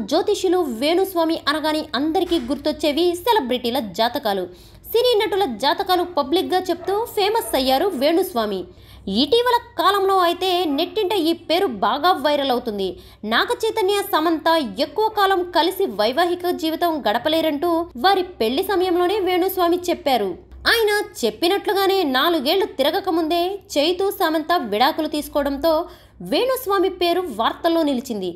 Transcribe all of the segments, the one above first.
జ్యోతిష్యులు వేణుస్వామి అనగానే అందరికీ గుర్తొచ్చేవి సెలబ్రిటీల జాతకాలు. సినీ నటుల జాతకాలు పబ్లిక్గా చెప్తూ ఫేమస్ అయ్యారు వేణుస్వామి. ఇటీవల కాలంలో అయితే నెట్టింట ఈ పేరు బాగా వైరల్ అవుతుంది. నాగ చైతన్య, సమంత ఎక్కువ కాలం కలిసి వైవాహిక జీవితం గడపలేరంటూ వారి పెళ్లి సమయంలోనే వేణుస్వామి చెప్పారు. ఆయన చెప్పినట్లుగానే 4 ఏళ్లు తిరగకముందే చైతు, సమంత విడాకులు తీసుకోవడంతో వేణుస్వామి పేరు వార్తల్లో నిలిచింది.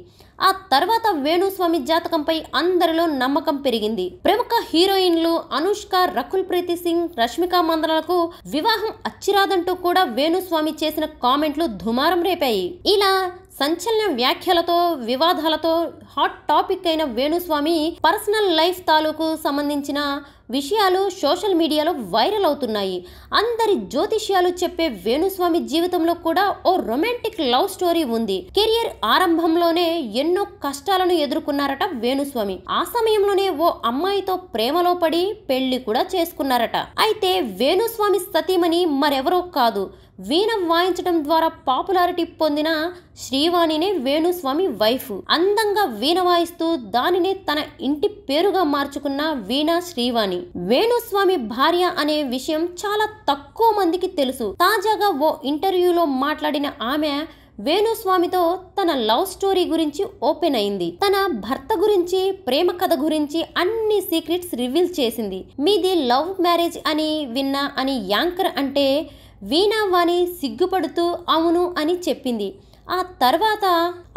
ఆ తర్వాత వేణుస్వామి జాతకంపై అందరిలో నమ్మకం పెరిగింది. ప్రముఖ హీరోయిన్లు అనుష్క, రకుల్ ప్రీతి సింగ్, రష్మిక మందనలకు వివాహం అచ్చిరాదంటూ కూడా వేణుస్వామి చేసిన కామెంట్లు దుమారం రేపాయి. ఇలా సంచలన వ్యాఖ్యలతో, వివాదాలతో హాట్ టాపిక్ అయిన వేణుస్వామి పర్సనల్ లైఫ్ తాలూకు సంబంధించిన విషయాలు సోషల్ మీడియాలో వైరల్ అవుతున్నాయి. అందరి జ్యోతిష్యాలు చెప్పే వేణుస్వామి జీవితంలో కూడా ఓ రొమాంటిక్ లవ్ స్టోరీ ఉంది. కెరియర్ ఆరంభంలోనే ఎన్నో కష్టాలను ఎదుర్కొన్నారట వేణుస్వామి. ఆ సమయంలోనే ఓ అమ్మాయితో ప్రేమలో పడి పెళ్లి కూడా చేసుకున్నారట. అయితే వేణుస్వామి సతీమణి మరెవరో కాదు, వీణ వాయించడం ద్వారా పాపులారిటీ పొందిన శ్రీవాణినే వేణుస్వామి వైఫ్. అందంగా వీణ వాయిస్తూ దానినే తన ఇంటి పేరుగా మార్చుకున్న వీణ శ్రీవాణి వేణుస్వామి భార్య అనే విషయం చాలా తక్కువ మందికి తెలుసు. తాజాగా ఓ ఇంటర్వ్యూలో మాట్లాడిన ఆమె వేణుస్వామితో తన లవ్ స్టోరీ గురించి ఓపెన్ అయింది. తన భర్త గురించి, ప్రేమ కథ గురించి అన్ని సీక్రెట్స్ రివీల్ చేసింది. మీది లవ్ మ్యారేజ్ అని విన్నా అని యాంకర్ అంటే వీణావాణి సిగ్గుపడుతూ అవును అని చెప్పింది. ఆ తర్వాత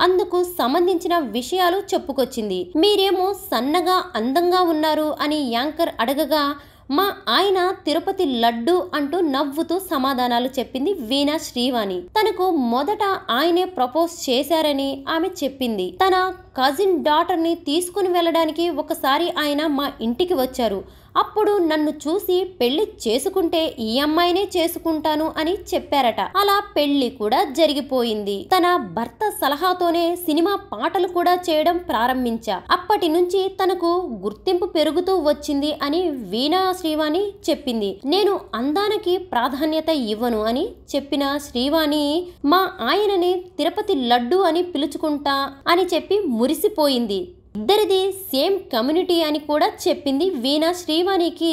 అందుకు సంబంధించిన విషయాలు చెప్పుకొచ్చింది. మీరేమో సన్నగా అందంగా ఉన్నారు అని యాంకర్ అడగగా మా ఆయన తిరుపతి లడ్డు అంటూ నవ్వుతూ సమాధానాలు చెప్పింది వీణ శ్రీవాణి. తనకు మొదట ఆయనే ప్రపోజ్ చేశారని ఆమె చెప్పింది. తన కజిన్ డాటర్ ని తీసుకుని వెళ్ళడానికి ఒకసారి ఆయన మా ఇంటికి వచ్చారు. అప్పుడు నన్ను చూసి పెళ్లి చేసుకుంటే ఈ అమ్మాయినే చేసుకుంటాను అని చెప్పారట. అలా పెళ్లి కూడా జరిగిపోయింది. తన భర్త సలహాతోనే సినిమా పాటలు కూడా చేయడం ప్రారంభించా. అప్పటి నుంచి తనకు గుర్తింపు పెరుగుతూ వచ్చింది అని వీణా శ్రీవాణి చెప్పింది. నేను అందానికి ప్రాధాన్యత ఇవ్వను అని చెప్పిన శ్రీవాణి మా ఆయనని తిరుపతి లడ్డు అని పిలుచుకుంటా అని చెప్పి మురిసిపోయింది. ఇద్దరిది సేమ్ కమ్యూనిటీ అని కూడా చెప్పింది. వీణ శ్రీవాణికి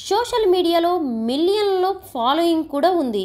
సోషల్ మీడియాలో మిలియన్లో ఫాలోయింగ్ కూడా ఉంది.